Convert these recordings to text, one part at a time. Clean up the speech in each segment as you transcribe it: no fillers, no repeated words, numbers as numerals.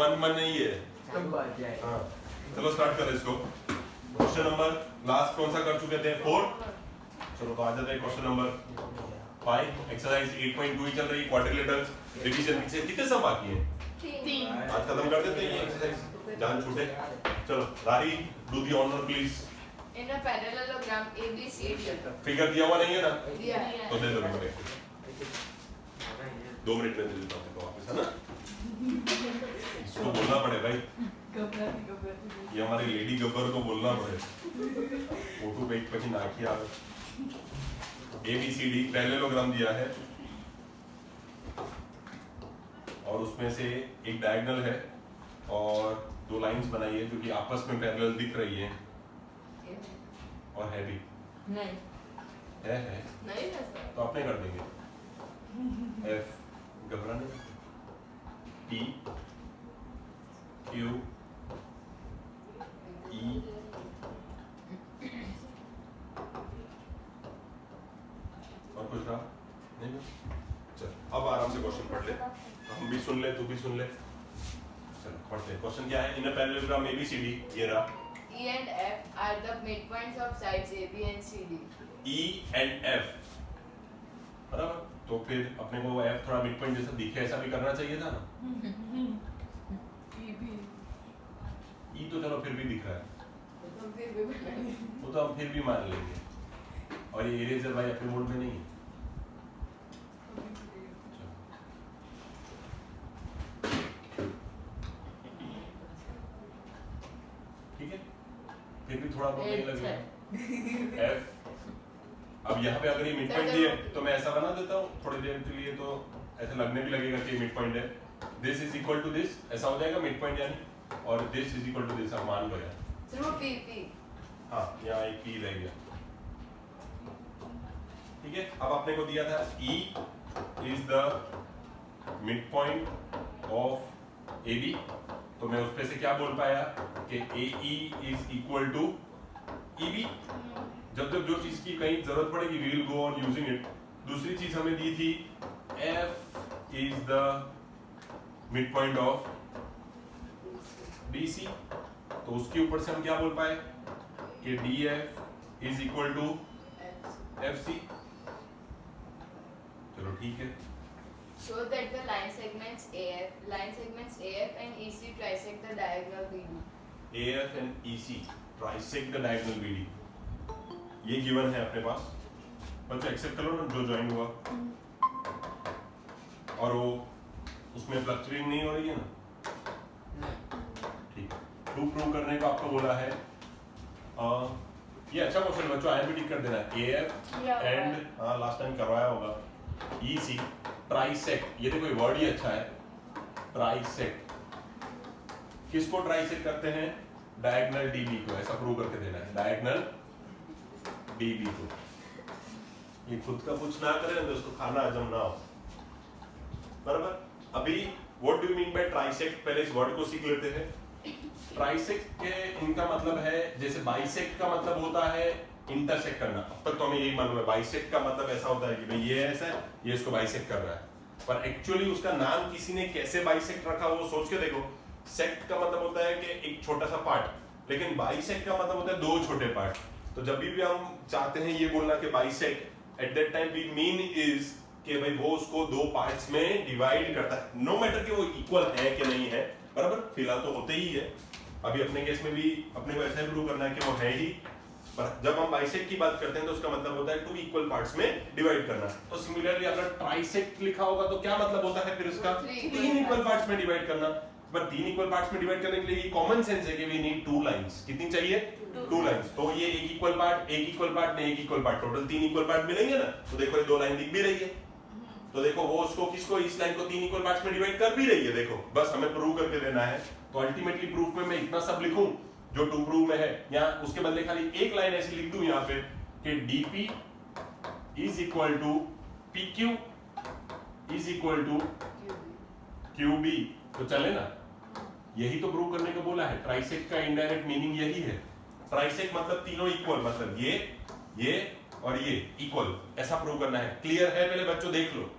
One one नहीं है। हाँ चलो स्टार्ट करें इसको। क्वेश्चन नंबर लास्ट कौन सा कर चुके थे? 4। चलो तो आ जाते हैं क्वेश्चन नंबर 5। एक्सरसाइज 8.2 ही चल रही है, क्वाड्रिलेटरल्स रिवीजन से कितने सम बाकी हैं? 3। आज खत्म कर देते हैं ये एक्सरसाइज, जान छूटे। चलो रारी do the honour please. In a parallelogram ABCD. Figure दिया हुआ नहीं है ना? दिया है। तो दे दो मुझे 2 मिनट में दे देता हूँ वापस, है ना? इसको बोलना पड़ेगा भाई, ये हमारी लेडी गब्बर को बोलना पड़े। फोटो पे एक पची नाखिया ABCD पैरेललोग्राम दिया है और उसमें से एक डायगोनल है और 2 लाइंस बनाई है जो कि आपस में पैरेलल दिख रही है और है भी नहीं है नहीं है सर। तो अपने कर देंगे। F घबराने P Q E और कुछ रहा नहीं? चल अब आराम से क्वेश्चन पढ़ ले, हम भी सुन ले तू भी सुन ले। चलो पढ़ते हैं। क्वेश्चन क्या है? इन अ पैरेललोग्राम ABCD, ये रहा। E and F are the midpoints of sides AB and CD. E and F बराबर, तो फिर अपने को F थोड़ा मिड पॉइंट जैसा दिखे ऐसा भी करना चाहिए था ना। E तो चलो फिर भी दिख रहा है, वो तो हम फिर भी मान लेंगे। और ये इरेजर भाई अपने मोड में नहीं है। ठीक है, फिर भी थोड़ा बहुत नहीं लगेगा। F अब यहाँ पे अगर ये मिड पॉइंट दिए तो मैं ऐसा बना देता हूँ थोड़ी देर के लिए, तो ऐसा लगने भी लगेगा कि मिड पॉइंट है। This is equal to this, ऐसा हो जाएगा मिड पॉइंट यानी, और this is equal to this हम मान लो यार। Through PP. हाँ यहाँ एक P रह गया। ठीक है, अब आपने को दिया था E is the mid point of AB, तो मैं उस पे से क्या बोल पाया कि AE is equal to EB। जब जब जो चीज की कहीं जरूरत पड़ेगी we will go on using it. दूसरी चीज हमें दी थी F is the mid point of BC, तो उसके ऊपर से हम क्या बोल पाए कि DF is equal to FC। चलो ठीक है। So that the line segments AF and EC trisect the diagonal BD. AF and EC trisect the diagonal BD, ये गिवन है अपने पास। बच्चों एक्सेप्ट करो ना जो ज्वाइन हुआ, और वो उसमें फ्लक्चुएटिंग नहीं हो रही है ना। ठीक है, प्रूव करने को आपको बोला है। ये अच्छा क्वेश्चन बच्चों, आया भी टिक कर देना है। AF एंड हाँ लास्ट टाइम करवाया होगा EC ट्राइसेक्ट, ये देखो ये वर्ड ही अच्छा है ट्राइसेक्ट। किसको ट्राइसेक्ट करते हैं? डायगोनल DB को, ऐसा प्रूव करके देना है डायगोनल DB को। ये खुद का कुछ ना करे तो उसको खाना हजम ना हो, बराबर। अभी what do you mean bye trisect, पहले इस वर्ड को सीख लेते हैं। ट्राइसेक्ट के इनका मतलब है, जैसे बाइसेक्ट का मतलब होता है इंटरसेक्ट करना। अब तक तो हमें यही मालूम है बाइसेक्ट का मतलब ऐसा होता है कि भाई ये ऐसा है, ये इसको बाइसेक्ट कर रहा है, पर एक्चुअली उसका नाम किसी ने कैसे बाइसेक्ट रखा वो सोच के देखो। सेक्ट का मतलब होता है कि एक छोटा सा पार्ट, लेकिन बाइसेक्ट का मतलब होता है 2 छोटे पार्ट। तो जब भी हम चाहते हैं ये बोलना कि bisect, at that time we mean is कि भाई वो उसको 2 पार्ट्स में डिवाइड करता है, नो मैटर कि वो इक्वल है कि नहीं है, बराबर। फिलहाल तो होते ही है, अभी अपने केस में भी अपने को ऐसा ही प्रूव करना है कि वो है ही। पर जब हम बाइसेक्ट की बात करते हैं तो उसका मतलब होता है 2 इक्वल पार्ट्स में डिवाइड करना। तो सिमिलरली अगर ट्राइसेक्ट लिखा होगा तो क्या मतलब होता है फिर उसका? 3 इक्वल पार्ट्स में डिवाइड करना। पर 3 इक्वल पार्ट्स में डिवाइड करने के लिए कॉमन सेंस है कि वी नीड 2 लाइंस। कितनी चाहिए? 2 लाइंस। तो ये एक इक्वल पार्ट ने एक equal part, total 3 equal part मिलेंगे ना। तो देखो ये 2 लाइन दिख भी रही है, तो देखो वो उसको किसको, इस लाइन को 3 इक्वल पार्ट्स में डिवाइड कर भी रही है। देखो बस हमें प्रूव करके देना है। तो अल्टीमेटली प्रूफ में मैं इतना सब लिखूं जो टू प्रूव में है, या उसके बदले खाली एक लाइन ऐसी लिख दूं यहाँ पे कि DP is equal to PQ is equal to QB, तो चले ना। यही तो प्रूव करने को बोला है। ट्राइसेक्ट का इनडायरेक्ट मीनिंग यही है। ट्राइसेक्ट मतलब तीनों इक्वल, मतलब ये और ये इक्वल, ऐसा प्रूव करना है। क्लियर है? पहले बच्चों देख लो,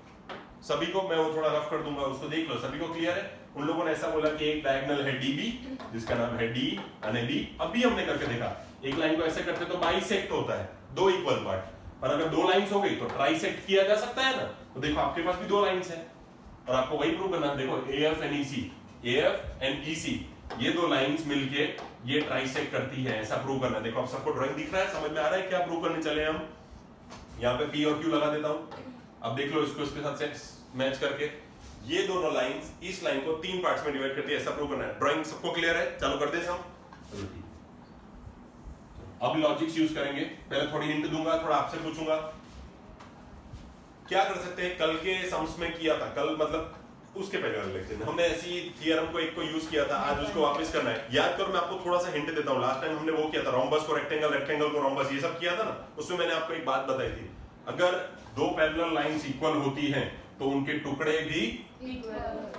सभी को मैं वो थोड़ा रफ कर दूंगा, उसको देख लो, सभी को क्लियर है? उन लोगों ने ऐसा बोला कि एक डायगोनल है डीबी जिसका नाम है डी यानी बी। अभी हमने करके देखा एक लाइन को ऐसे करते तो बाइसेक्ट होता है, दो इक्वल पार्ट, पर अगर दो लाइंस हो गई तो ट्राइसेक्ट किया जा सकता है ना। तो देखो आपके पास भी दो लाइंस है और आपको वही प्रूव करना है। देखो AF एंड EC ये दो लाइंस मिलके ये ट्राइसेक्ट करती है, ऐसा प्रूव करना है। देखो आप सबको ड्राइंग दिख रहा है, समझ में आ रहा है क्या प्रूव करने चले हम। यहाँ पे P और Q लगा देता हूँ, अब देख लो इसको इसके साथ मैच करके ये दोनों लाइंस इस लाइन को तीन पार्ट्स में डिवाइड करती है, ऐसा प्रूव करना है। ड्राइंग सबको क्लियर है? चालू कर दे हम। अब लॉजिक्स यूज करेंगे, पहले थोड़ी हिंट दूंगा, थोड़ा आपसे पूछूंगा। क्या कर सकते हैं, कल के सम्स में किया था, कल मतलब उसके पहले वाले लेक्चर में हमने ऐसी थ्योरम को एक को यूज किया था, आज उसको वापस करना है। याद करो, मैं आपको थोड़ा सा हिंट देता हूँ। लास्ट टाइम हमने वो किया था, रोम्बस को रेक्टेंगल, रेक्टेंगल को रोम्बस, ये सब किया था ना। उसमें मैंने आपको एक बात बताई थी, अगर दो पैरेलल लाइंस इक्वल होती हैं तो उनके टुकड़े भी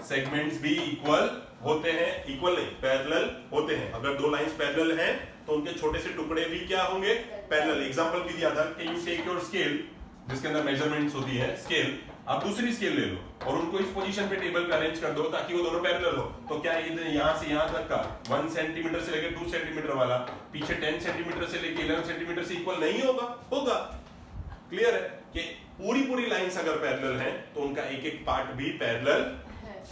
सेगमेंट्स भी इक्वल होते हैं। इक्वल नहीं, पैरेलल होते हैं। अगर दो लाइंस पैरेलल हैं तो उनके छोटे से टुकड़े भी क्या होंगे, पैरेलल। एग्जांपल भी दिया था कि यू टेक योर स्केल जिसके अंदर मेजरमेंट्स होती है, स्केल, आप दूसरी स्केल ले लो और उनको इस पोजीशन पे टेबल पे अरेंज कर दो ताकि वो दोनों पैरेलल हो। तो क्या ये यहाँ से यहाँ तक का 1 सेंटीमीटर से लेकर 2 सेंटीमीटर वाला पीछे 10 सेंटीमीटर से लेकर 11 सेंटीमीटर से इक्वल नहीं होगा? होगा। क्लियर है कि पूरी लाइंस अगर पैरेलल हैं तो उनका एक एक पार्ट भी पैरेलल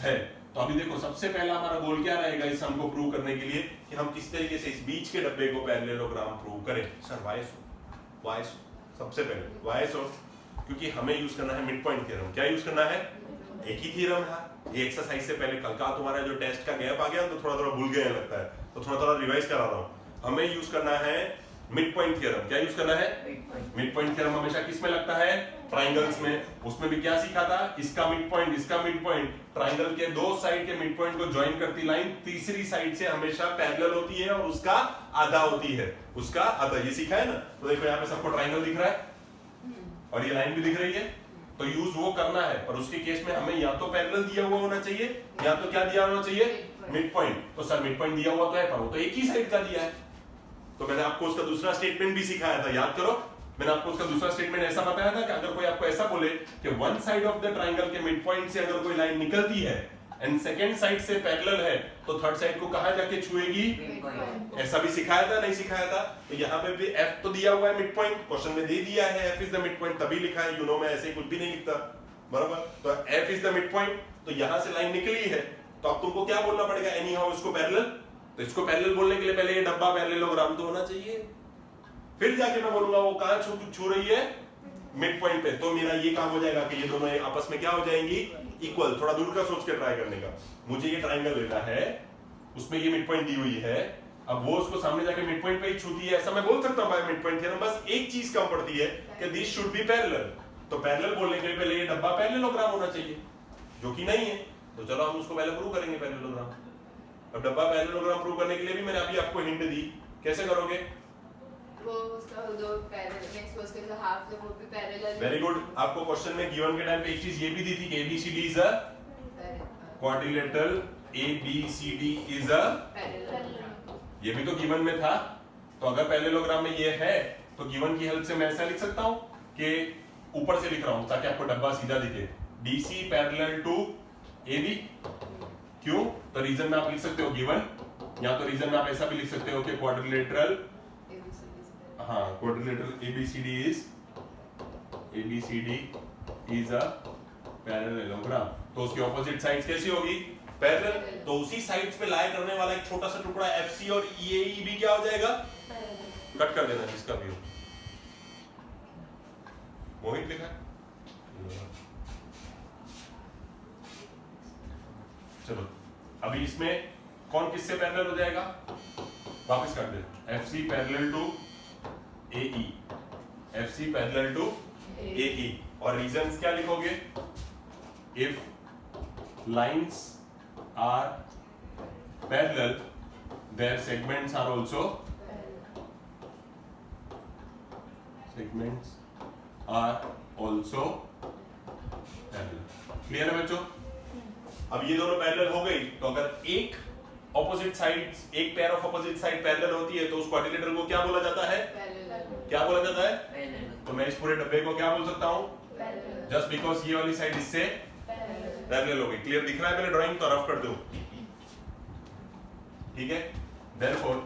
है। तो अभी देखो, सबसे पहला हमारा गोल क्या रहेगा इस सम को प्रूव करने के लिए कि हम किस तरीके से इस बीच के डब्बे को पैरेललोग्राम प्रूव करें। सर वाई सो सबसे पहले वाई सो, क्योंकि हमें यूज करना है मिड पॉइंट थ्योरम। क्या यूज करना है? एक ही थ्योरम है। ये एक्सरसाइज से पहले कल का तुम्हारा जो टेस्ट का गैप आ गया तो थोड़ा भूल गए लगता है, तो थोड़ा रिवाइज करा रहा हूँ। हमें यूज करना है मिड पॉइंट थ्योरम। क्या यूज करना है? मिड पॉइंट थ्योरम हमेशा किस में लगता है? ट्राइंगल्स में। उसमें भी क्या सीखा था? इसका मिड पॉइंट, इसका मिड पॉइंट, ट्राइंगल के दो साइड के मिड पॉइंट को ज्वाइन करती लाइन तीसरी साइड से हमेशा पैरेलल होती है और उसका आधा होती है, उसका आधा। ये सीखा है ना। तो देखो यहाँ पे सबको ट्राइंगल दिख रहा है और ये लाइन भी दिख रही है, तो यूज वो करना है। पर उसके केस में हमें या तो पैरेलल दिया हुआ होना चाहिए या तो क्या दिया होना चाहिए? Mid point. तो सर मिड पॉइंट दिया हुआ तो है पर वो तो एक ही साइड का दिया है। तो मैंने आपको उसका दूसरा स्टेटमेंट भी सिखाया था, याद करो। मैंने आपको उसका दूसरा स्टेटमेंट ऐसा बताया था कि अगर कोई आपको ऐसा बोले कि one side of the triangle के मिड पॉइंट से अगर कोई लाइन निकलती है एंड सेकंड साइड से पैरेलल है तो थर्ड साइड को कहां जाके छुएगी? ऐसा भी सिखाया था, नहीं सिखाया था? तो यहाँ पे भी F तो दिया हुआ है मिड पॉइंट, क्वेश्चन में दे दिया है F is the mid point, तभी लिखा है। यू नो मैं ऐसे कुछ भी नहीं लिखता, बराबर। तो F is the mid point, तो यहाँ से लाइन निकली है तो अब तुमको क्या बोलना पड़ेगा? एनी हाउ इसको पैरेलल। तो इसको पैरेलल बोलने के लिए पहले ये डब्बा पैरेललोग्राम तो होना चाहिए, फिर जाके मैं बोलूंगा वो कहां छू रही है? मिड पॉइंट पे। तो मेरा ये काम हो जाएगा कि ये दोनों आपस में क्या हो जाएंगी? इक्वल। थोड़ा दूर का सोच के ट्राई करने का। मुझे ये ट्राइंगल लेना है, उसमें ये मिड पॉइंट दी हुई है, अब वो उसको सामने जाके मिड पॉइंट पे ही छूती है, ऐसा मैं बोल सकता हूं बाय मिड पॉइंट थ्योरम। बस एक चीज कम पड़ती है कि दिस शुड बी पैरेलल। तो पैरेलल बोलने के लिए पहले ये डब्बा पैरेललोग्राम होना चाहिए, जो कि नहीं है। तो चलो हम उसको पहले प्रूव करेंगे पैरेललोग्राम। अब डब्बा पैरेललोग्राम प्रूव करने के लिए भी मैंने अभी आपको हिंट दी, कैसे करोगे? वो उसका दो पैरेलल नेक्स्ट उसके जो हाफ है वो भी पैरेलल। Very good. आपको क्वेश्चन में गिवन के टाइम पे एक चीज ये भी दी थी कि ABCD is a quadrilateral, ABCD is a parallel. ये भी तो गिवन में था। तो अगर पैरेललोग्राम में ये है तो गिवन की हेल्प से मैं ऐसा लिख सकता हूं कि ऊपर से लिख रहा हूं ताकि आपको डब्बा सीधा दिखे, DC पैरेलल टू AB। क्यों? तो रीजन में आप लिख सकते हो गिवन, या तो रीजन में आप ऐसा भी लिख सकते हो कि क्वाड्रिलेटरल, हाँ, quadrilateral ABCD is a parallelogram. तो उसकी ऑपोजिट साइड्स कैसी होगी? पैरेलल। तो उसी साइड्स पे लाई करने वाला एक छोटा सा टुकड़ा FC और EAE भी क्या हो जाएगा? कट कर देना जिसका भी हो। मोहित लिखा है? चलो अभी इसमें कौन किससे पैरेलल हो जाएगा? वापस कर दे। FC parallel to AE, FC parallel to AE। और रीजंस क्या लिखोगे? If lines are parallel their segments are also parallel. Clear है बच्चों? अब ये दोनों पैरेलल हो गई तो अगर एक ऑपोजिट साइड्स, एक pair of opposite side parallel होती है तो उस क्वाड्रिलेटरल को क्या बोला जाता है? क्या बोला जाता है? तो मैं इस पूरे डब्बे को क्या बोल सकता हूं? जस्ट बिकॉज ये वाली साइड इससे पैरेलल हो गई। क्लियर दिख रहा है? पहले ड्राइंग तो रफ कर दो, ठीक है। देयरफॉर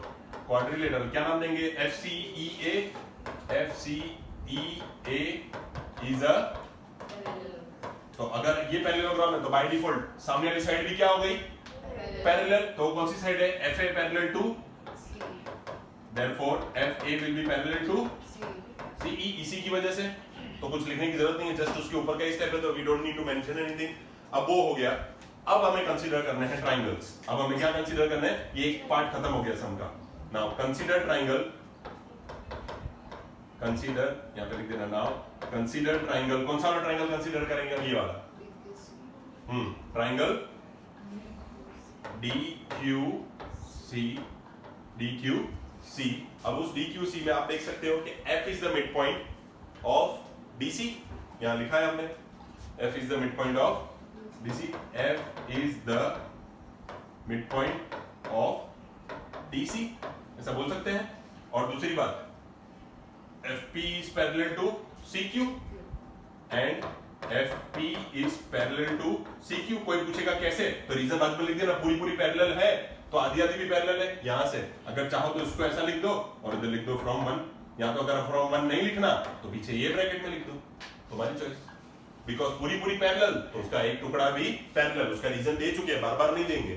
क्वाड्रिलेटरल क्या नाम देंगे? FCEA। FCEA इज अ, तो अगर ये पैरेललोग्राम है तो बाय डिफॉल्ट सामने वाली साइड भी क्या हो गई? पैरेलल। तो कौन सी साइड है? FA parallel to C। Therefore FA will be parallel to C। CE। इसी की वजह से तो कुछ लिखने की जरूरत नहीं है, जस्ट उसके ऊपर का ही स्टेप है, तो we don't need to mention anything. अब वो हो गया। अब हमें कंसीडर करने हैं ट्राइंगल्स। अब हमें क्या कंसीडर करना है? ये एक पार्ट खत्म हो गया सम का। नाउ कंसीडर ट्राइंगल, कंसीडर यहां पे लिख देना। Now consider triangle. कौन सा वाला ट्राइंगल कंसीडर करेंगे? ये वाला। Triangle DQC। अब उस DQC में आप देख सकते हो कि F is the mid point of DC। यहां लिखा है हमने F is the mid point of DC। F is the mid point of DC, ऐसा बोल सकते हैं। और दूसरी बात, FP is parallel to CQ and FP is parallel to CQ। कोई पूछेगा कैसे, तो रीजन बाद में लिख देना। पूरी पैरेलल है तो आधी भी पैरेलल है। यहां से अगर चाहो तो इसको ऐसा लिख दो और इधर लिख दो फ्रॉम 1, या तो अगर फ्रॉम 1 नहीं लिखना तो पीछे ये ब्रैकेट में लिख दो, तुम्हारी चॉइस। बिकॉज पूरी पैरेलल तो उसका एक टुकड़ा भी पैरेलल, उसका रीजन दे चुके हैं, बार नहीं देंगे।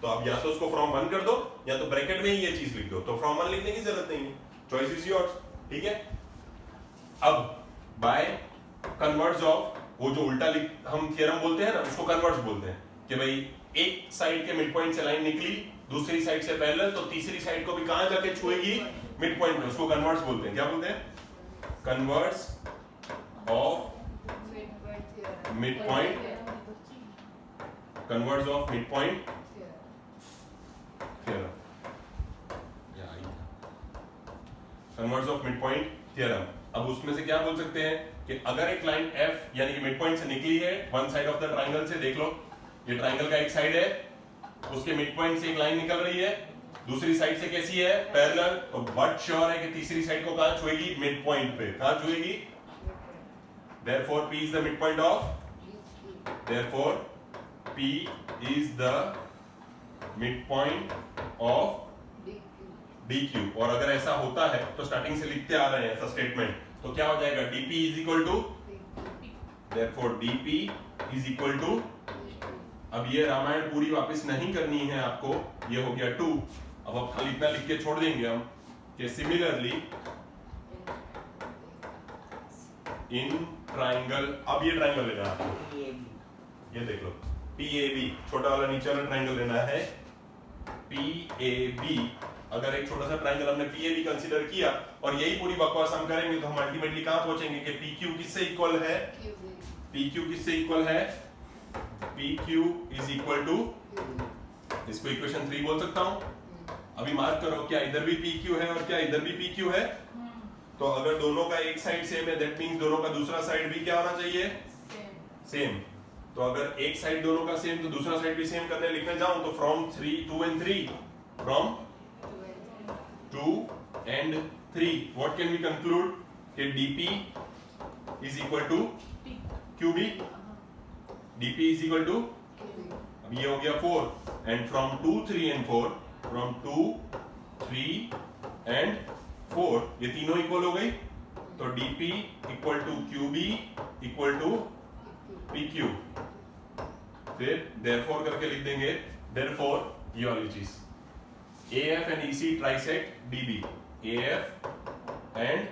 तो अब या तो उसको फ्रॉम 1 कर दो या तो ब्रैकेट में ही ये चीज लिख दो, तो फ्रॉम 1 लिखने की जरूरत नहीं है, चॉइस इज योर्स, ठीक है। अब बाय कन्वर्ट्स ऑफ, वो जो उल्टा हम थ्योरम बोलते हैं ना, उसको कन्वर्ट्स बोलते हैं कि भाई एक साइड के मिड पॉइंट से लाइन निकली दूसरी साइड से पैरेलल, तो तीसरी साइड को भी कहां जाके छुएगी? मिड पॉइंट में। उसको कन्वर्ट्स बोलते हैं। क्या बोलते हैं? Converts of mid point, converts of mid point theorem, converts of mid point theorem. अब उसमें से क्या बोल सकते हैं कि अगर एक लाइन F यानी कि मिड पॉइंट से निकली है one side of the triangle से, देख लो ये ट्राइंगल का एक साइड है, उसके मिड पॉइंट से एक लाइन निकल रही है, दूसरी साइड से कैसी है? पैरेलल। तो बट श्योर है कि तीसरी साइड को कहां छुएगी? मिड पॉइंट पे। कहां छुएगी? Therefore P is the midpoint of, therefore P is the midpoint of DQ। और अगर ऐसा होता है तो स्टार्टिंग से लिखते आ रहे हैं ऐसा स्टेटमेंट, तो क्या हो जाएगा? DP is equal to, therefore DP is equal to, अब ये रामायण पूरी वापस नहीं करनी है आपको, ये हो गया 2। अब खाली इतना लिख के छोड़ देंगे हम कि सिमिलरली इन ट्राइंगल, अब ये ट्राइंगल लेना है आपको, ये देख लो PAB, छोटा वाला नीचे वाला ट्राइंगल लेना है PAB। अगर एक छोटा सा ट्राइंगल हमने PAB कंसीडर किया और यही पूरी बकवास हम करेंगे तो हम अल्टीमेटली कहां पहुंचेंगे कि PQ किससे इक्वल है? PQ किससे इक्वल है? PQ इज इक्वल टू, इसको इक्वेशन 3 बोल सकता हूं। अभी मार्क करो, क्या इधर भी PQ है और क्या इधर भी PQ है? तो अगर दोनों का एक साइड सेम है, दैट मींस दोनों का दूसरा साइड भी क्या होना चाहिए? सेम। तो अगर एक साइड दोनों का सेम तो दूसरा साइड भी सेम करने लिखने जाऊं तो from 2 and 3, from 2 and 3 what can we conclude कि DP is equal to QB। DP is equal to, अब ये हो गया 4, and from 2, 3 and 4, from 2, 3 and 4 ये तीनों इक्वल हो गई, तो DP equal to QB equal to PQ। फिर therefore करके लिख देंगे, therefore ये वाली चीज AF and EC trisect DB। AF and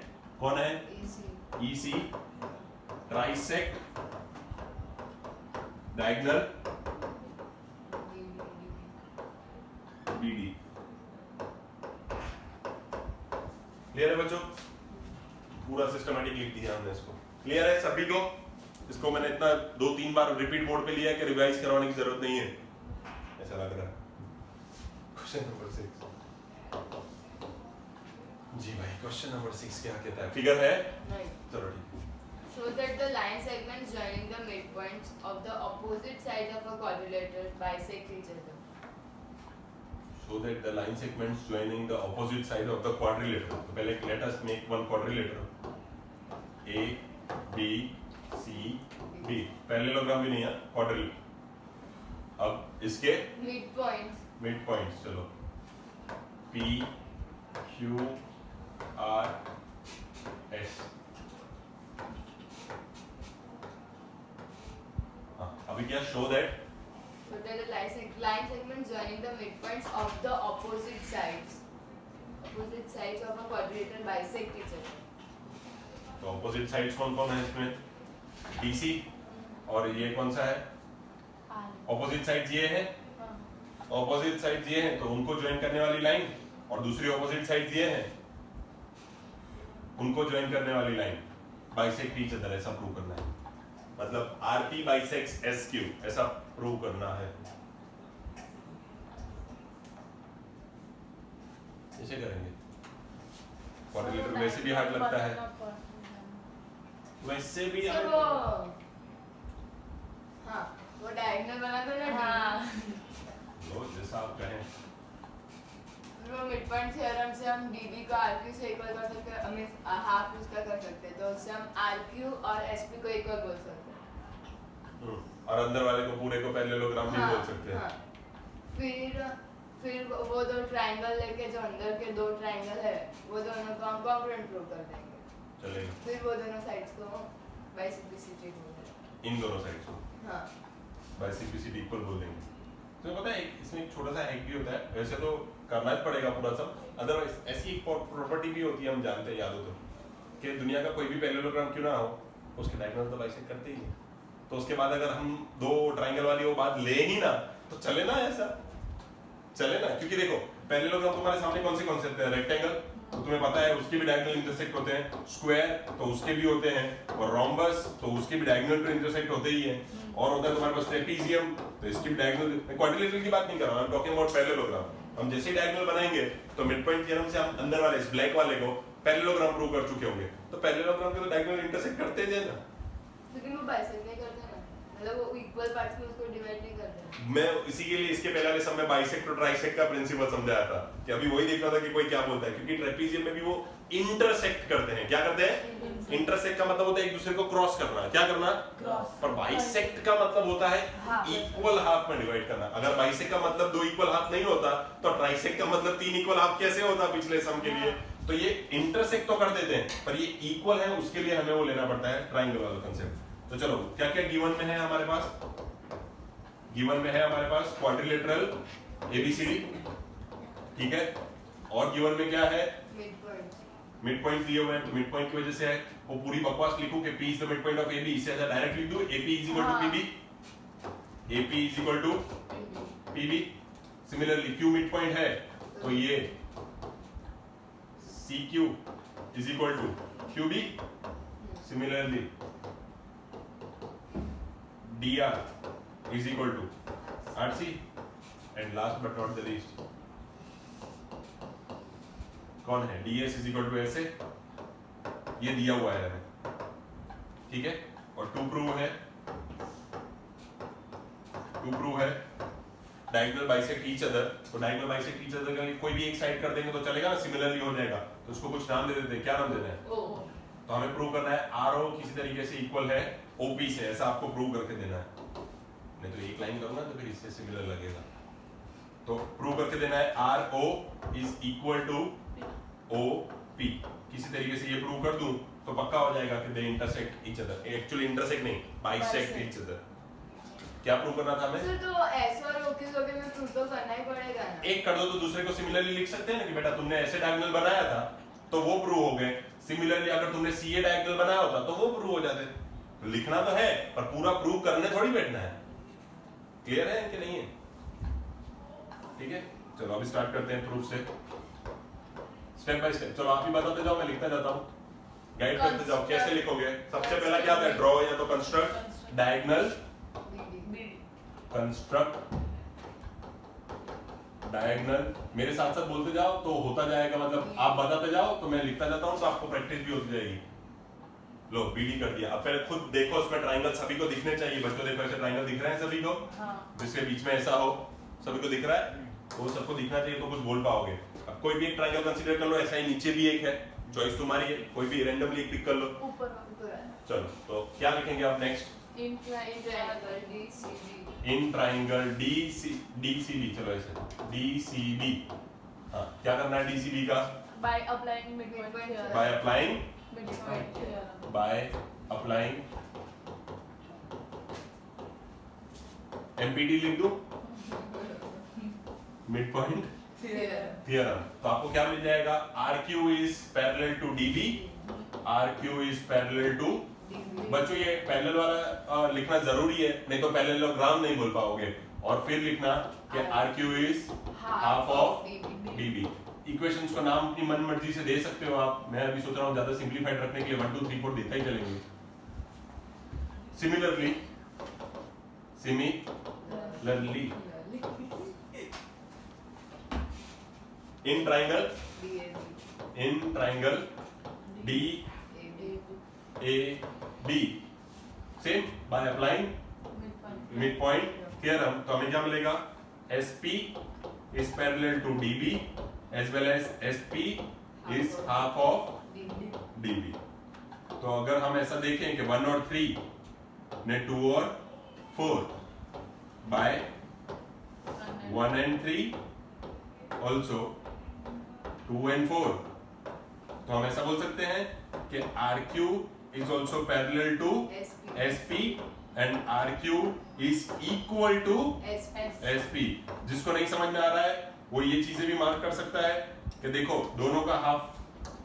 कौन है? EC trisect diagonal BD। Clear है बच्चों? पूरा सिस्टमैटिक लिख दिया हमने इसको। क्लियर है सभी को? इसको मैंने इतना 2-3 बार रिपीट मोड पे लिया है कि रिवाइज करवाने की जरूरत नहीं है, ऐसा लग रहा है। क्वेश्चन नंबर 6 जी भाई, क्वेश्चन नंबर 6 क्या कहता है? फिगर है? नहीं। चलो ठीक। Show that the line segments joining the midpoints of the opposite sides of a quadrilateral bisect each other. So that the line segments joining the opposite side of the quadrilateral. तो पहले let us make one quadrilateral. A, B, C, B. Parallelogram भी नहीं है, इसके mid points चलो P Q R S। अभी क्या show that so that the line segment joining the midpoints of the opposite sides of a quadrilateral bisect each other। तो opposite sides कौन कौन है इसमें? DC और ये कौन सा है? ऑपोजिट साइड्स ये है, ऑपोजिट साइड्स ये हैं, तो उनको ज्वाइन करने वाली लाइन, और दूसरी ऑपोजिट साइड्स ये हैं, उनको ज्वाइन करने वाली लाइन बाइसेक्ट ईच अदर, ऐसा प्रूव करना है। मतलब RP बाइसेक्ट्स SQ, ऐसा प्रूव करना है। ऐसे करेंगे। क्वाड्रिलेटरल वैसे भी हार्ड लगता है, वैसे भी so वो डायगोनल बना दो ना। लो जैसा आप कहें। वो मिड पॉइंट थ्योरम से हम DB को RQ से इक्वल कर सकते हैं, हमें हाफ उसका कर सकते हैं, तो उससे हम RQ और SP को इक्वल बोल सकते हैं। और अंदर वाले को पूरे को पैरेललोग्राम भी बोल सकते हैं। फिर वो दो ट्रायंगल लेके जो अंदर के दो ट्रायंगल है वो दोनों को हम कॉन्ग्रुएंट प्रूव कर देंगे। चलेगा। फिर वो दोनों साइड्स को बाइसेक्टिसिटी बोलेंगे। इन दोनों साइड्स को हाँ बाइसेक्टिसिटी इक्वल बोल देंगे। तो पता है इसमें एक छोटा सा हैक भी होता है, वैसे तो करना ही पड़ेगा पूरा सब, अदरवाइज ऐसी एक प्रॉपर्टी भी होती है, हम जानते हैं, याद हो तो, कि दुनिया का कोई भी पैरेललोग्राम क्यों ना हो उसके डायगोनल तो बाइसेक्ट करते ही हैं। तो उसके बाद अगर हम दो ट्रायंगल वाली वो बात ले ही ना तो चले ना, ऐसा चले ना, क्योंकि देखो पैरेललोग्राम तुम्हारे सामने कौन से कॉन्सेप्ट है? रेक्टेंगल तो तुम्हें पता है उसके भी डायगोनल इंटरसेक्ट होते हैं, स्क्वायर तो उसके भी होते हैं, और रोम्बस तो उसके भी डायगोनल पे इंटरसेक्ट होते ही हैं, और होता है तुम्हारे पास ट्रेपीजियम तो इसकी भी डायगोनल। मैं क्वाड्रिलेटरल की बात नहीं कर रहा, I am talking about parallelogram. हम जैसे ही डायगोनल बनाएंगे तो मिड पॉइंट थ्योरम से हम अंदर वाले इस ब्लैक वाले को पैरेललोग्राम प्रूव कर चुके होंगे, तो पैरेललोग्राम के तो डायगोनल इंटरसेक्ट करते हैं ना, लेकिन वो बाइसेक्ट नहीं करते ना, मतलब वो इक्वल पार्ट्स में उसको डिवाइड नहीं करते। मैं इसी के लिए इसके पहले वाले सब में बाइसेक्ट और ट्राइसेक्ट का प्रिंसिपल समझाया था, कि अभी वही देखना था कि कोई क्या बोलता है, क्योंकि ट्रेपीजियम में भी वो इंटरसेक्ट करते हैं। क्या करते हैं? इंटरसेक्ट का मतलब होता है एक दूसरे को क्रॉस करना। क्या करना? क्रॉस। पर बाइसेक्ट का मतलब होता है इक्वल हाफ में डिवाइड करना। अगर बाइसेक्ट का मतलब दो इक्वल हाफ नहीं होता तो ट्राइसेक्ट का मतलब तीन इक्वल हाफ कैसे होता पिछले सम के लिए? तो ये इंटरसेक्ट तो कर देते हैं, पर ये इक्वल है, उसके लिए हमें वो लेना पड़ता है ट्रायंगल वाला कांसेप्ट। तो चलो क्या क्या गिवन में है हमारे पास? गिवन में है हमारे पास क्वाड्रिलेटरल ABCD, ठीक है, और गिवन में क्या है? मिड पॉइंट दिए हुए हैं, तो मिड पॉइंट की वजह से है वो पूरी बकवास लिखूं कि P is the mid point of AB, इससे ऐसा डायरेक्ट लिख दूं AP is equal to PB, AP is equal to PB। Similarly Q mid point है तो ये CQ is equal to QB। Similarly DR is equal to RC, and last but not the least कौन है? DS is equal to SA, ये दिया हुआ है हमें, ठीक है, और टू प्रूव है डायगोनल बाइसेक्ट ईच अदर। तो डायगोनल बाइसेक्ट ईच अदर का कोई भी एक साइड कर देंगे तो चलेगा ना, सिमिलरली हो जाएगा, तो उसको कुछ नाम दे देते हैं। क्या नाम देना है? तो हमें प्रूव करना है RO किसी तरीके से इक्वल है OP से, ऐसा आपको प्रूव करके देना है। नहीं तो एक लाइन करूंगा तो फिर इससे सिमिलर लगेगा, तो प्रूव करके देना है RO is equal to OP। किसी तरीके से ये प्रूव कर दूं तो पक्का हो जाएगा कि they intersect each other. Actually intersect नहीं, बाइसेक्ट ईच अदर। क्या प्रूव करना था हमें? सर तो S और O के लोगे में प्रूव तो करना ही पड़ेगा ना। एक कर दो तो दूसरे को सिमिलरली लिख सकते हैं ना, कि बेटा तुमने ऐसे डायगोनल बनाया था तो वो प्रूव हो गए। सिमिलरली अगर तुमने CA डायगोनल बनाया होता तो वो प्रूव हो जाते। तो लिखना तो है पर पूरा प्रूव करने थोड़ी बैठना है। क्लियर है कि नहीं है? ठीक है, चलो अभी स्टार्ट करते हैं प्रूफ से, स्टेप बाय स्टेप। चलो आप भी बताते जाओ, मैं लिखता जाता हूँ, गाइड करते जाओ। कैसे लिखोगे? सबसे पहला क्या था? ड्रॉ या तो कंस्ट्रक्ट डायगोनल, कंस्ट्रक्ट डायगोनल। मेरे साथ साथ बोलते जाओ तो होता जाएगा, मतलब आप बताते जाओ तो मैं लिखता जाता हूँ, तो आपको प्रैक्टिस भी होती जाएगी। लो BD कर दिया। अब पहले खुद देखो उसमें ट्रायंगल सभी को दिखने चाहिए। बच्चों देखो ऐसे ट्रायंगल दिख रहे हैं सभी को, जिसके बीच में ऐसा हो, सभी को दिख रहा है, तो वो सबको दिखना चाहिए तो कुछ बोल पाओगे। अब कोई भी एक ट्रायंगल कंसीडर कर लो, ऐसा ही नीचे भी एक है, चॉइस तुम्हारी है, कोई भी रैंडमली एक पिक कर लो। ऊपर चलो तो क्या लिखेंगे आप नेक्स्ट? इन ट्राइंगल DCB, चलो ऐसे DCB, हाँ क्या करना है DCB का? by applying midpoint theorem. By applying Midpoint theorem. by applying MPT लिख दो, मिड पॉइंट थियरम। तो आपको क्या मिल जाएगा? RQ is parallel to DB, RQ is parallel to, बच्चों ये पैरेलल वाला लिखना जरूरी है, नहीं तो पैरेललोग्राम नहीं बोल पाओगे। और फिर लिखना कि RQ is half of DB। Equations को नाम अपनी मन मर्जी से दे सकते हो आप, मैं अभी सोच रहा हूँ ज्यादा सिंपलीफाइड रखने के लिए 1 2 3 4 देता ही चलेंगे। Similarly in triangle DAB, same by applying midpoint theorem, तो हमें क्या मिलेगा? SP is parallel to DB as well as SP is half of DB। तो अगर हम ऐसा देखें कि 1 और 3 ने 2 और 4 by 1 and 3 also 2 and 4, तो हम ऐसा बोल सकते हैं कि RQ is also parallel to SP and RQ is equal to SP। जिसको नहीं समझ में आ रहा है वो ये चीजें भी मार्क कर सकता है कि देखो दोनों का half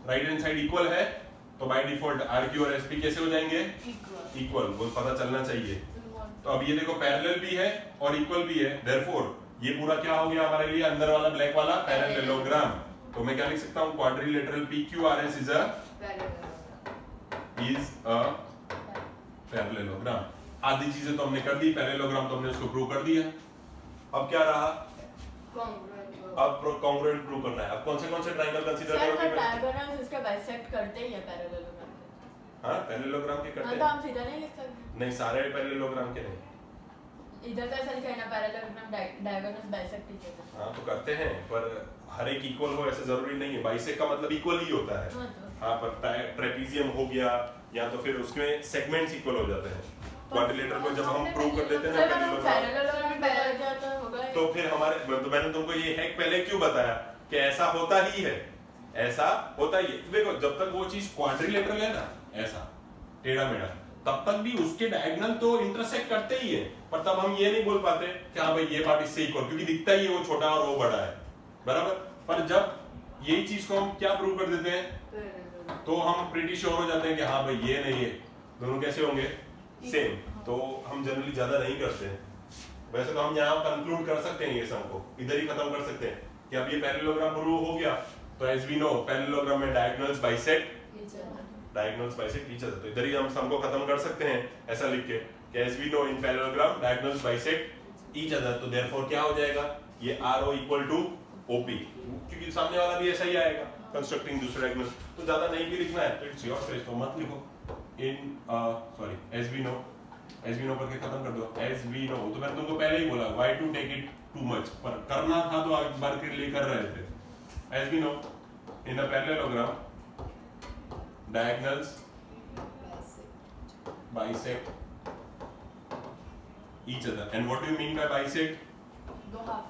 right hand side equal है, तो बाय डिफॉल्ट RQ और SP कैसे हो जाएंगे? इक्वल। वो पता चलना चाहिए। तो अब ये देखो पैरेलल भी है और इक्वल भी है, देयरफॉर ये पूरा क्या हो गया हमारे लिए? अंदर वाला ब्लैक वाला पैरेललोग्राम। तो मैं क्या लिख सकता हूँ? Quadrilateral PQRS is a parallelogram. आधी चीजें तो हमने कर दी, पैरेललोग्राम तो हमने उसको प्रूव कर दिया। अब क्या रहा? अब कॉन्ग्रुएंट प्रूव करना है। अब कौन से ट्रायंगल कंसीडर करोगे? सर डायगोनल्स इसके बाइसेक्ट करते ही है पैरेललोग्राम के। हां पैरेललोग्राम के करते हैं। तो हम सीधा नहीं लिख सकते? नहीं, सारे पैरेललोग्राम के नहीं। इधर का सर कहना पैरेललोग्राम डायगोनल्स बाइसेक्ट ही करते हैं। हां तो करते हैं, पर हर एक इक्वल हो ऐसे जरूरी नहीं है। बाइसेक्ट का मतलब इक्वल ही होता है। हां पर ट्रेपीजियम हो गया या तो फिर उसमें सेगमेंट्स इक्वल हो जाते हैं। क्वाड्रिलेटर को जब हम प्रूव कर देते हैं ना पैरेललोग्राम, तो फिर हमारे तो मैंने तुमको ये हैक पहले क्यों बताया कि ऐसा होता ही है, ऐसा होता ही है। देखो जब तक वो चीज क्वाड्रिलेटरल है ना, ऐसा टेढ़ा मेढ़ा, तब तक भी उसके डायगोनल तो इंटरसेक्ट करते ही है, पर तब हम ये नहीं बोल पाते कि हाँ भाई ये पार्ट इससे इक्वल, क्योंकि दिखता ही है वो छोटा और वो बड़ा है, बराबर। पर जब यही चीज को हम क्या प्रूव कर देते हैं, तो हम प्रीटी श्योर हो जाते हैं कि हाँ भाई ये नहीं है, दोनों कैसे होंगे? सेम। तो हम जनरली ज्यादा नहीं करते हैं। वैसे तो हम यहाँ कंक्लूड कर सकते हैं, ये सम को इधर ही खत्म कर सकते हैं कि अब ये पैरेललोग्राम प्रूव हो गया। तो एज वी नो पैरेललोग्राम में डायगोनल्स बाइसेक्ट ईच अदर। तो इधर ही हम सम को खत्म कर सकते हैं ऐसा लिख के कि as we know in parallelogram diagonals bisect each other. तो देयरफॉर क्या हो जाएगा? ये RO इक्वल टू OP, क्योंकि सामने वाला भी ऐसा ही आएगा कंस्ट्रक्टिंग दूसरे डायगोनल। तो ज्यादा नहीं भी लिखना है तो इट्स योर चॉइस, तो मत लिखो। इन सॉरी एज वी नो करके खत्म कर दो। एज वी नो तो मैंने तुमको पहले ही बोला why to take it too much, पर करना था तो एक बार के लिए कर रहे थे। As we know in a parallelogram diagonals bisect each other. And what do you mean by bisect?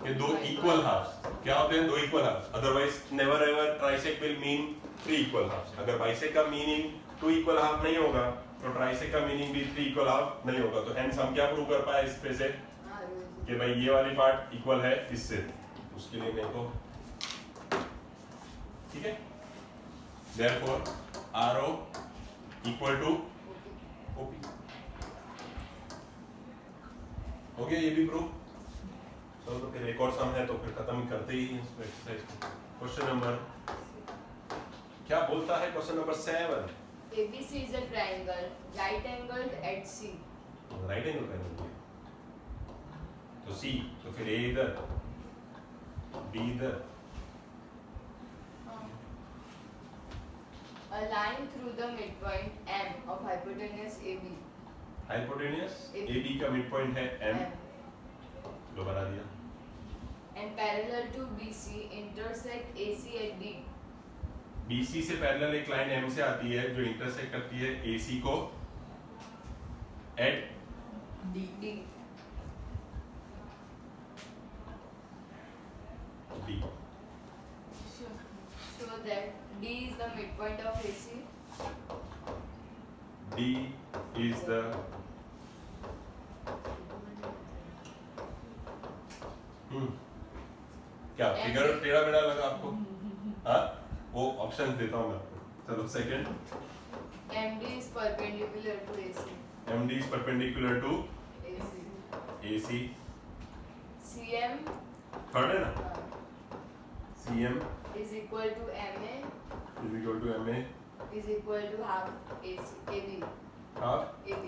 कि दो इक्वल हाफ्स। क्या होते हैं? दो equal halves. Otherwise never ever trisect will mean 3 equal halves. अगर बाइसेक्ट का मीनिंग 2 इक्वल हाफ नहीं होगा तो ट्राइसेक्ट का मीनिंग भी 3 इक्वल हाफ नहीं होगा। तो हेंस हम क्या प्रूव कर पाए इस पे से कि भाई ये वाली पार्ट इक्वल है इससे, उसके लिए मेरे को ठीक है। Therefore RO equal to OP हो गया ये भी प्रूव। तो फिर एक और सम है तो फिर खत्म करते ही इसको एक्सरसाइज को। क्वेश्चन नंबर क्या बोलता है? Question number 7। ABC is a triangle, right angled at C. Right angle triangle तो C, तो फिर A इधर, B इधर। A line through the midpoint M of hypotenuse AB. Hypotenuse AB का मिड है M, जो बना दिया। And parallel to BC intersect AC at D. BC से पैरेलल एक लाइन M से आती है जो इंटरसेक्ट करती है AC को at D. D. Show that D is the midpoint of AC. D is the क्या फिगर टेढ़ा मेढ़ा लगा आपको? हाँ, वो ऑप्शन देता हूँ मैं आपको। चलो second, MD is perpendicular to AC. MD is perpendicular to AC. AC. CM third है ना? CM is equal to MA is equal to MA is equal to half AC. AB. half AB.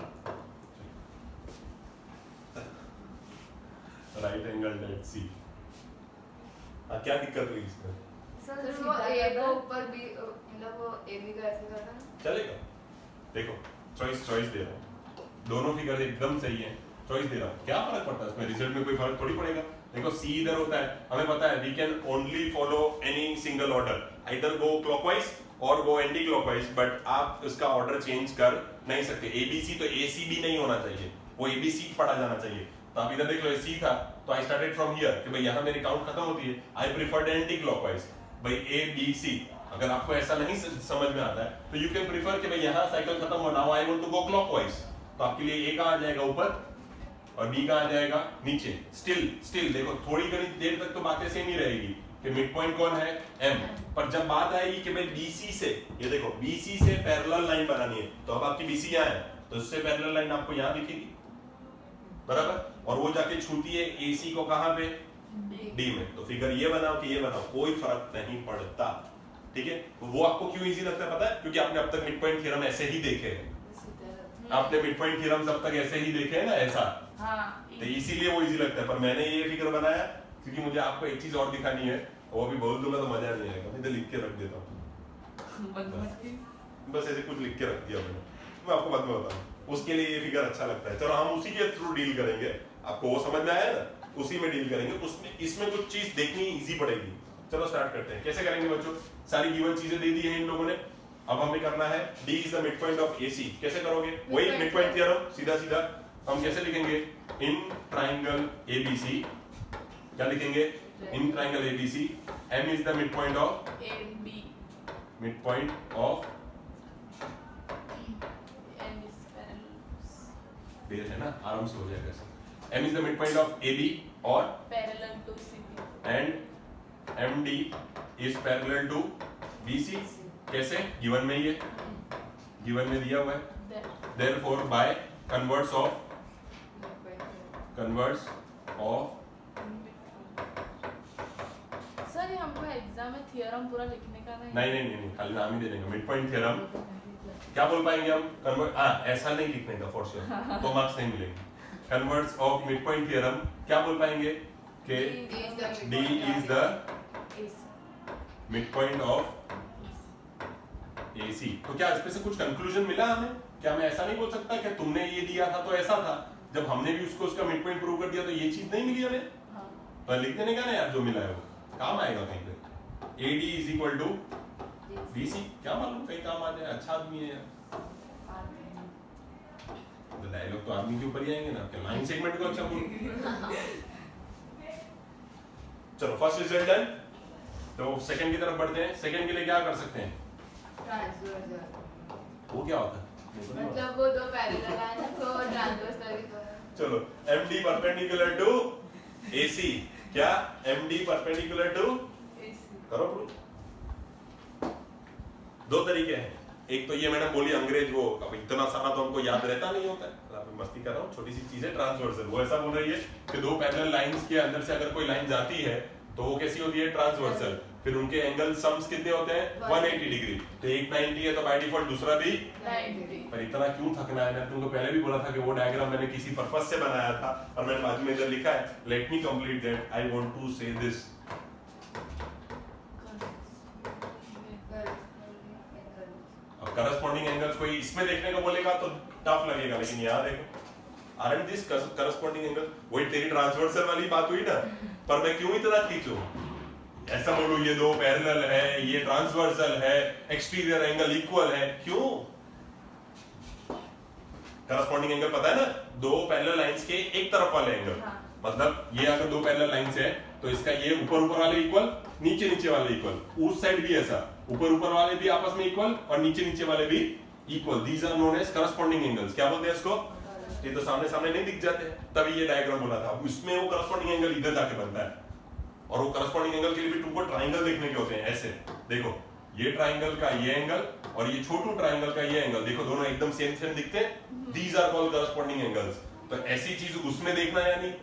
right angle at C. हाँ, क्या दिक्कत हुई इसमें? Sir तो वो A को ऊपर B मतलब वो AB का ऐसे करना है? चलेगा। देखो चॉइस दे रहा हूँ, दोनों फिगर एकदम सही है, चॉइस दे रहा हूँ, क्या फर्क पड़ता है इसमें? रिजल्ट में कोई फर्क थोड़ी पड़ेगा। देखो C इधर होता है, हमें पता है we can only follow any single order, either go clockwise और गो एंटी क्लॉकवाइज, बट आप इसका ऑर्डर चेंज कर नहीं सकते। ABC तो ACB नहीं होना चाहिए, वो ABC पढ़ा जाना चाहिए। तो आप इधर देख लो, C था तो आई स्टार्टेड फ्रॉम हियर कि भाई यहाँ मेरी काउंट खत्म होती है, आई प्रिफर्ड एंटी क्लॉकवाइज, भाई ABC। अगर आपको ऐसा नहीं समझ में आता है तो यू कैन प्रिफर कि भाई यहाँ साइकिल खत्म हो, now I want to go clockwise, तो आपके लिए A कहाँ आ जाएगा ऊपर और B कहाँ आ जाएगा नीचे। स्टिल देखो थोड़ी घनी देर तक तो बातें सेम ही रहेगी कि मिड पॉइंट कौन है M, पर जब बात आएगी कि भाई BC से, ये देखो BC से पैरेलल लाइन बनानी है, तो अब आपकी BC यहाँ है तो इससे पैरेलल लाइन आपको यहाँ दिखेगी, बराबर, और वो जाके छूती है AC को कहाँ पे? D में। तो फिगर ये बनाओ कि ये बनाओ, कोई फर्क नहीं पड़ता, ठीक है। वो आपको क्यों इजी लगता है पता है? क्योंकि आपने अब तक मिड पॉइंट थ्योरम ऐसे ही देखे हैं, आपने मिड पॉइंट थ्योरम अब तक ऐसे ही देखे हैं ना, ऐसा, तो इसीलिए वो इजी लगता है। पर मैंने ये फिगर बनाया क्योंकि मुझे आपको एक चीज और दिखानी है, वो भी बोल दूंगा तो मजा नहीं आएगा, इधर लिख के रख देता हूँ, बस ऐसे कुछ लिख के रख दिया मैंने, मैं आपको बाद में बताऊँ, उसके लिए ये फिगर अच्छा लगता है। चलो हम उसी के थ्रू डील करेंगे, आपको वो समझ में आया ना, उसी में डील करेंगे, उसमें इसमें कुछ चीज देखनी इजी पड़ेगी। चलो स्टार्ट करते हैं। कैसे करेंगे बच्चों? सारी गिवन चीजें दे दी है इन लोगों ने, अब हमें करना है D is the midpoint of AC। कैसे करोगे? वही मिडपॉइंट थ्योरम, सीधा हम कैसे लिखेंगे? इन ट्राइंगल ABC, क्या लिखेंगे? In triangle ABC M is the midpoint of AB, midpoint of M is parallel, देर है ना, आराम से हो जाएगा सब। M is the midpoint of AB और parallel to CB, and MD is parallel to BC। कैसे? गिवन में ही है, गिवन में दिया हुआ है, therefore by converse of sir ये हमको एग्जाम में थ्योरम पूरा लिखने का नहीं, खाली नाम ही दे देंगे मिड पॉइंट थ्योरम। क्या बोल पाएंगे हम? कन्वर्ट, ऐसा नहीं लिखने का फॉर श्योर, तो मार्क्स नहीं मिलेंगे। Converts of mid point theorem क्या बोल पाएंगे कि D is the midpoint of AC। तो क्या इसमें से कुछ कंक्लूजन मिला हमें? क्या मैं ऐसा नहीं बोल सकता कि तुमने ये दिया था तो ऐसा था, जब हमने भी उसको उसका मिड पॉइंट प्रूव कर दिया तो ये चीज नहीं मिली हमें? तो लिख देने का ना यार, जो मिला है वो काम आएगा कहीं पे। AD is equal to BC, क्या मालूम कहीं काम आ जाए, अच्छा आदमी है यार। तो डायलॉग तो आदमी के ऊपर ही आएंगे ना, आपके लाइन सेगमेंट को अच्छा बोल। चलो फर्स्ट रिजल्ट डन, तो सेकंड की तरफ बढ़ते हैं। सेकंड के लिए क्या कर सकते हैं? ट्रांसवर्सल, वो क्या होता है? मतलब वो दो पैरेलल लाइन है तो ट्रांसवर्सल की तरह। चलो MD परपेंडिकुलर टू AC, क्या MD परपेंडिकुलर टू करो प्रूफ। दो तरीके हैं, एक तो ये मैंने बोली अंग्रेज, वो अब इतना सारा तो हमको याद रहता नहीं होता है, मस्ती कर रहा हूँ, छोटी सी चीज है ट्रांसवर्सल। वो ऐसा बोल रही है कि दो पैरेलल लाइंस के अंदर से अगर कोई लाइन जाती है तो वो कैसी होती है? ट्रांसवर्सल। फिर उनके एंगल सम्स कितने होते हैं? 180 डिग्री। तो एक 90 है तो बाय डिफॉल्ट दूसरा भी 90। पर इतना क्यों थकना है? मैं तुमको पहले भी बोला था कि वो डायग्राम मैंने किसी पर्पस से बनाया था और मैंने बाद में इधर लिखा है, let me complete that, I want to say this. अब करस्पॉन्डिंग एंगल्स कोई इसमें देखने को बोलेगा तो टफ लगेगा, लेकिन यहाँ देखो, आरंट दिस करस्पॉन्डिंग एंगल? वही तेरी ट्रांसवर्सल वाली बात हुई ना, पर मैं क्यों इतना खींचूं? ऐसा बोलूं ये दो पैरेलल है, ये ट्रांसवर्सल है, एक्सटीरियर एंगल इक्वल है, क्यों? करस्पॉन्डिंग एंगल पता है ना, दो पैरेलल लाइंस के एक तरफ वाले एंगल। मतलब ये अगर दो पैरेलल लाइंस है तो इसका ये ऊपर वाले इक्वल, नीचे वाले इक्वल, उस साइड भी ऐसा, ऊपर वाले भी आपस में इक्वल और नीचे वाले भी equal. These are known as corresponding angles. क्या बोलते हैं इसको? ये तो सामने नहीं दिख जाते, तभी ये डायग्राम बोला था। उसमें वो करस्पॉन्डिंग एंगल इधर जाके बनता है और वो करस्पॉन्डिंग एंगल के लिए भी तुमको ट्राइंगल देखने के होते हैं। ऐसे देखो, ये ट्राइंगल का ये एंगल और ये छोटू ट्राइंगल का ये एंगल, देखो दोनों एकदम सेम दिखते हैं। These are called corresponding angles. तो ऐसी चीज उसमें देखना है या नहीं,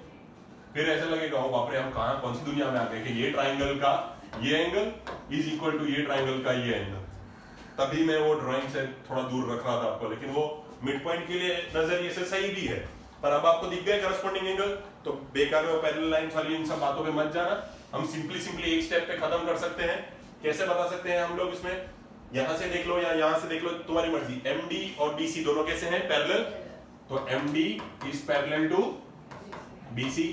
फिर ऐसा लगेगा ओ बाप रे, हम कहां कौन सी दुनिया में आ गए कि ये ट्राइंगल का ये एंगल इज इक्वल टू ये ट्राइंगल का ये एंगल। तभी मैं वो ड्राइंग से थोड़ा दूर रख रहा था आपको, लेकिन वो मिड पॉइंट के लिए नजरिए से सही भी है। पर अब आपको दिख गया करस्पॉन्डिंग एंगल, तो बेकार में पैरेलल लाइंस वाली इन सब बातों पे मत जाना। हम सिंपली एक स्टेप पे खत्म कर सकते हैं। कैसे बता सकते हैं हम लोग इसमें? यहां से देख लो या यहां से देख लो, तुम्हारी मर्जी। MD और BC दोनों कैसे हैं? पैरेलल। तो MD is parallel to BC।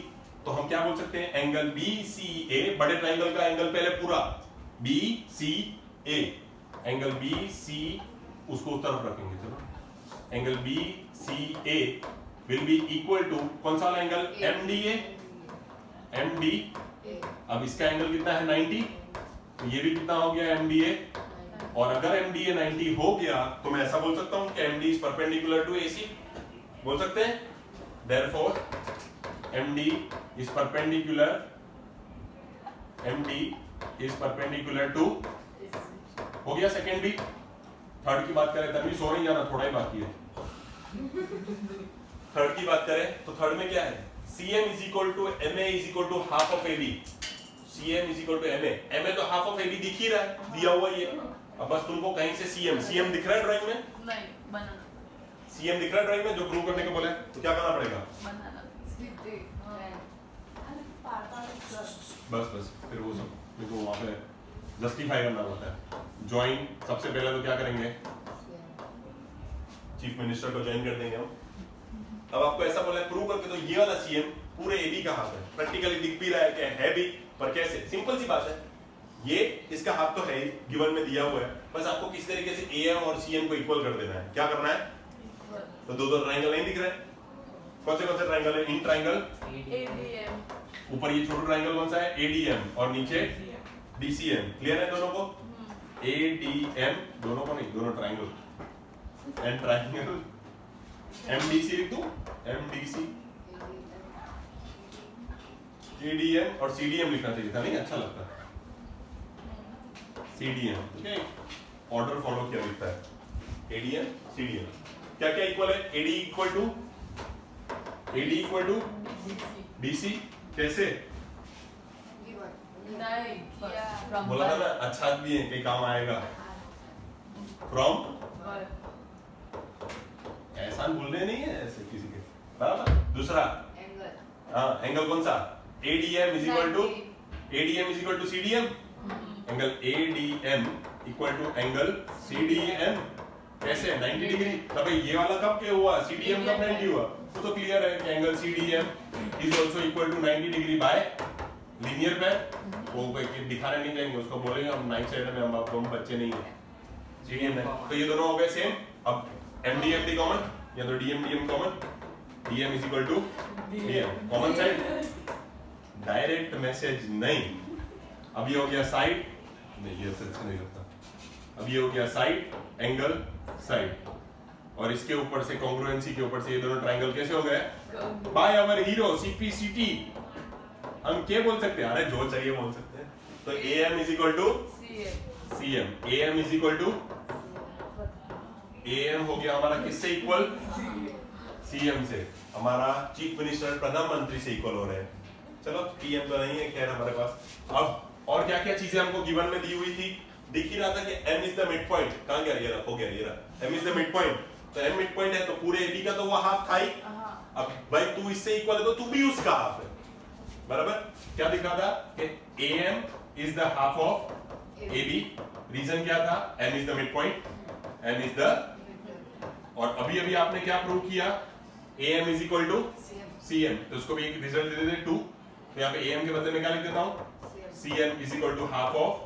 तो हम क्या बोल सकते हैं? एंगल BCA, बड़े ट्राइंगल का एंगल पहले पूरा BCA, एंगल BC उसको उस तरफ रखेंगे। चलो, angle BCA will be equal to कौन सा वाला एंगल? MDA। MD, अब इसका एंगल कितना है? 90। तो ये भी कितना हो गया? MDA। और अगर MDA 90 हो गया तो मैं ऐसा बोल सकता हूं कि MD is perpendicular to AC। बोल सकते हैं? Therefore MD is perpendicular to, हो गया सेकंड भी। थर्ड की बात करें, तभी सो नहीं जाना, थोड़ा ही बाकी है। थर्ड की बात करें तो थर्ड में क्या है? CM is equal to MA is equal to half of AB। CM is equal to MA तो half of AB दिख ही रहा है, दिया हुआ ये। अब बस तुमको कहीं से CM दिख रहा है ड्राइंग में? नहीं, बनाना। CM दिख रहा है ड्राइंग में, जो प्रूव करने को बोला है, तो क्या करना पड़ेगा? बनाना। बस फिर वो सब देखो वहां पे जस्टिफाई करना होता है। ज्वाइन सबसे पहले तो क्या करेंगे? चीफ मिनिस्टर को ज्वाइन कर देंगे हम। अब आपको ऐसा बोला है प्रूव करके, तो ये वाला CM पूरे AB का हाफ है। प्रैक्टिकली दिख भी रहा है कि है भी, पर कैसे? सिंपल सी बात है, ये इसका हाफ तो है ही, गिवन में दिया हुआ है। बस आपको किस तरीके से AM और CM को इक्वल कर देना है। क्या करना है? तो दो ट्राइंगल नहीं दिख रहे? कौन से ट्राइंगल है? इन ट्राइंगल ADM, ऊपर ये छोटा ट्राइंगल कौन सा है? ADM, और नीचे DCM। क्लियर है दोनों को? ADM दोनों को नहीं, दोनों ट्राइंगल। एंड ट्राइंगल MDC लिख दूं? MDC, ADM और CDM लिखना चाहिए था, नहीं अच्छा लगता। CDM, ठीक है, ऑर्डर फॉलो किया दिखता है। ADM CDM क्या क्या इक्वल है? AD equal to BC। कैसे? बोला था ना, अच्छा आदमी है, कहीं काम आएगा। फ्रॉम, एहसान भूल रहे नहीं है ऐसे किसी के, बराबर। दूसरा एंगल कौन सा? ADM is equal to CDM। Angle ADM equal to angle CDM। कैसे? 90 डिग्री। तब ये वाला कब के हुआ? CDM कब 90 हुआ? तो क्लियर है कि angle CDM is also equal to 90 degree by linear pair. वो दिखाने नहीं जाएंगे, उसको बोलेंगे हम 9 साइड में, हम बच्चे नहीं है। CDM है, तो ये दोनों हो गए सेम। अब MD कॉमन या तो DM common. DM is equal to DM, common side, direct message नहीं। अब ये हो गया साइड, नहीं ये अच्छा नहीं लगता। अब ये हो गया साइड, एंगल, साइड, और इसके ऊपर से कॉन्ग्रुएंसी के ऊपर से ये दोनों ट्राइंगल कैसे हो गए? By our hero CPCT। हम क्या बोल सकते हैं? अरे जो चाहिए बोल सकते हैं। तो AM is equal to CM। AM is equal to, AM हो गया हमारा किससे इक्वल? CM से। हमारा चीफ मिनिस्टर प्रधानमंत्री से इक्वल हो रहे हैं। चलो PM तो नहीं है खैर हमारे पास। अब और क्या क्या चीजें हमको गिवन में दी हुई थी? दिख ही रहा था कि M is the mid point. कहां गया? ये रहा, हो गया, ये रहा। M is the mid point, तो M मिड पॉइंट है, तो पूरे AB का तो वो हाफ था ही। अब भाई तू इससे इक्वल है तो तू भी उसका हाफ है, बराबर। क्या दिख रहा था कि AM is the half of AB। Reason क्या था? M is the mid point, M is the, और अभी अभी आपने क्या प्रूव किया? AM is equal to CM। तो उसको भी एक रिजल्ट दे देते 2। तो यहाँ पे AM के बदले में क्या लिख देता हूं? CM is equal to half of,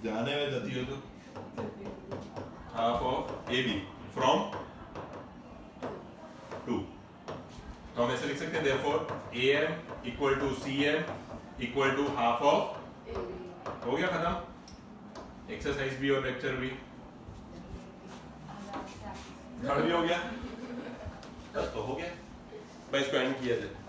जाने में जाती हो तो हाफ ऑफ AB फ्रॉम 2। तो हम ऐसे लिख सकते हैं therefore AM equal to CM equal to half of हो गया खत्म एक्सरसाइज भी और लेक्चर भी खड़ भी हो गया बस तो हो गया मैं इसको एंड किया जाए